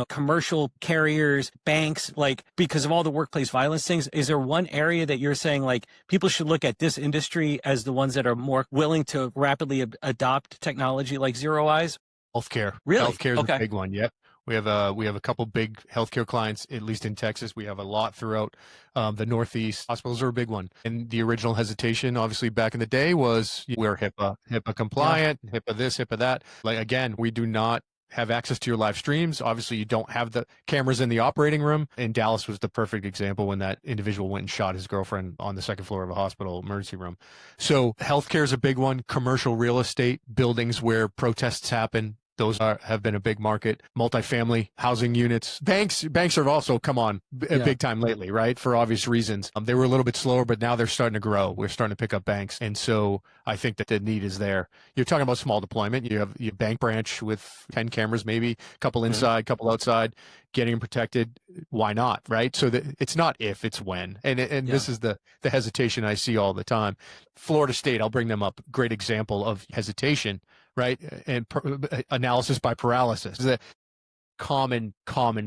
commercial carriers, banks, like because of all the workplace violence things, is there one area that you're saying like people should look at this industry as the ones that are more willing to rapidly adopt technology like Zero Eyes? Healthcare. Really? Healthcare is Okay. a big one. Yep. We have a couple big healthcare clients, at least in Texas. We have a lot throughout the Northeast. Hospitals are a big one. And the original hesitation, obviously, back in the day was we're HIPAA compliant, HIPAA this, HIPAA that. Like, again, we do not have access to your live streams. Obviously, you don't have the cameras in the operating room. And Dallas was the perfect example when that individual went and shot his girlfriend on the second floor of a hospital emergency room. So healthcare is a big one. Commercial real estate, buildings where protests happen. Those have been a big market. Multifamily housing units. Banks have also come on big time lately, right? For obvious reasons. They were a little bit slower, but now they're starting to grow. We're starting to pick up banks. And so I think that the need is there. You're talking about small deployment. You have your bank branch with 10 cameras, maybe a couple inside, couple outside, getting them protected. Why not, right? So it's not if, it's when. And this is the hesitation I see all the time. Florida State, I'll bring them up. Great example of hesitation, right? And analysis by paralysis is a common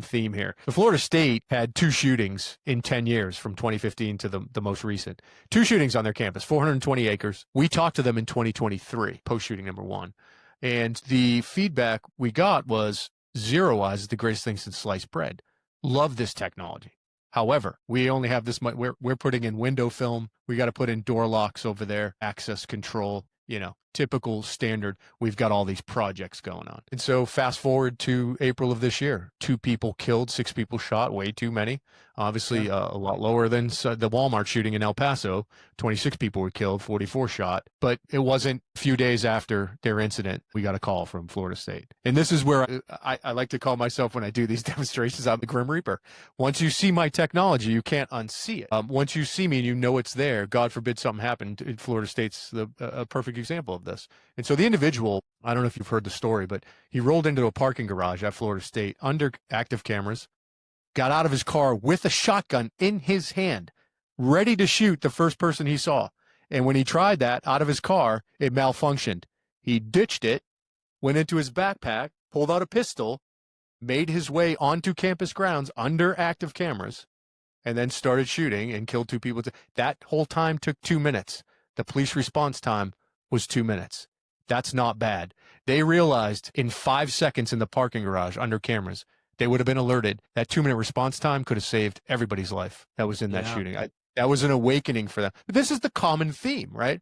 theme here. The Florida State had 2 shootings in 10 years from 2015 to the most recent. 2 shootings on their campus, 420 acres. We talked to them in 2023, post-shooting number 1. And the feedback we got was Zero Eyes is the greatest thing since sliced bread. Love this technology. However, we only have this much. We're putting in window film. We got to put in door locks over there, access control, typical standard. We've got all these projects going on. And so fast forward to April of this year, 2 people killed, 6 people shot, way too many. Obviously, a lot lower than the Walmart shooting in El Paso. 26 people were killed, 44 shot. But it wasn't a few days after their incident, we got a call from Florida State. And this is where I like to call myself, when I do these demonstrations, I'm the Grim Reaper. Once you see my technology, you can't unsee it. Once you see me and you know it's there, God forbid something happened, Florida State's a perfect example of this. And so the individual, I don't know if you've heard the story, but he rolled into a parking garage at Florida State under active cameras, got out of his car with a shotgun in his hand, ready to shoot the first person he saw. And when he tried that out of his car, it malfunctioned. He ditched it, went into his backpack, pulled out a pistol, made his way onto campus grounds under active cameras, and then started shooting and killed 2 people. That whole time took 2 minutes. The police response time was 2 minutes. That's not bad. They realized in 5 seconds in the parking garage under cameras, they would have been alerted. That 2-minute response time could have saved everybody's life that was in that shooting. That was an awakening for them. But this is the common theme, right?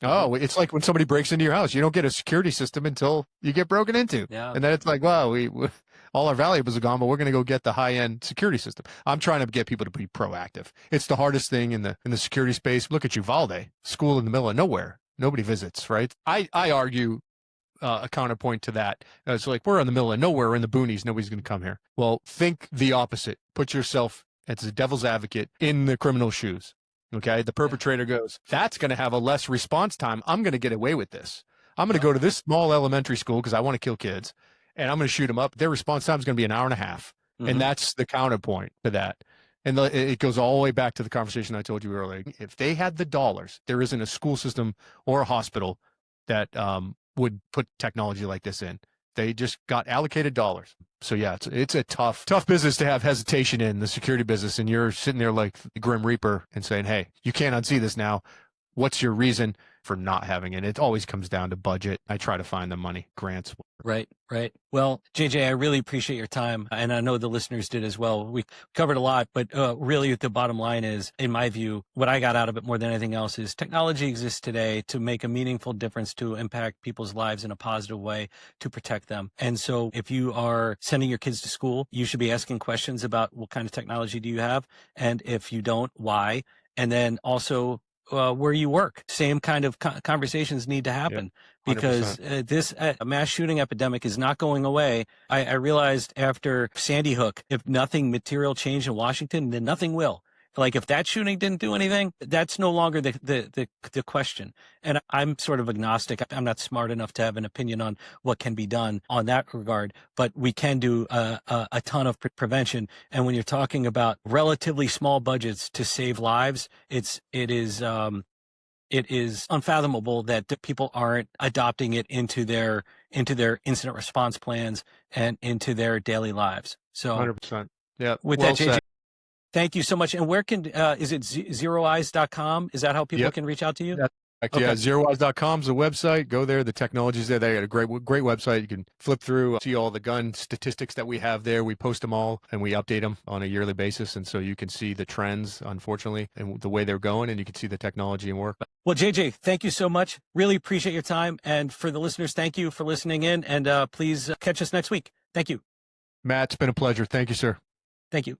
Oh, it's like when somebody breaks into your house, you don't get a security system until you get broken into. Yeah. And then it's like, wow, we all our valuables are gone, but we're going to go get the high-end security system. I'm trying to get people to be proactive. It's the hardest thing in the security space. Look at Uvalde, school in the middle of nowhere. Nobody visits, right? I argue a counterpoint to that. It's like, we're in the middle of nowhere, we're in the boonies, nobody's going to come here. Well, think the opposite. Put yourself as a devil's advocate in the criminal's shoes. Okay, the perpetrator goes, that's going to have a less response time. I'm going to get away with this. I'm going to go to this small elementary school because I want to kill kids, and I'm going to shoot them up. Their response time is going to be an hour and a half. And that's the counterpoint to that. And it goes all the way back to the conversation I told you earlier. If they had the dollars, there isn't a school system or a hospital that would put technology like this in. They just got allocated dollars. So yeah, it's a tough business to have hesitation in, the security business, and you're sitting there like the Grim Reaper and saying, hey, you can't unsee this now. What's your reason? for not having it. It always comes down to budget. I try to find the money, grants. Right. Well, JJ, I really appreciate your time, and I know the listeners did as well. We covered a lot, but really the bottom line is, in my view, what I got out of it more than anything else is technology exists today to make a meaningful difference, to impact people's lives in a positive way, to protect them. And so if you are sending your kids to school, you should be asking questions about what kind of technology do you have? And if you don't, why? And then also where you work. Same kind of conversations need to happen, because this mass shooting epidemic is not going away. I realized after Sandy Hook, if nothing material changed in Washington, then nothing will. Like if that shooting didn't do anything, that's no longer the question. And I'm sort of agnostic. I'm not smart enough to have an opinion on what can be done on that regard, but we can do a ton of prevention. And when you're talking about relatively small budgets to save lives, it is unfathomable that people aren't adopting it into their incident response plans and into their daily lives. So 100%. Yeah. With that, JJ, thank you so much. And where can, is it zeroeyes.com? Is that how people can reach out to you? Okay. Yeah, zeroeyes.com is the website. Go there. The technology's there. They got a great website. You can flip through, see all the gun statistics that we have there. We post them all and we update them on a yearly basis. And so you can see the trends, unfortunately, and the way they're going, and you can see the technology and work. Well, JJ, thank you so much. Really appreciate your time. And for the listeners, thank you for listening in. And please catch us next week. Thank you. Matt, it's been a pleasure. Thank you, sir. Thank you.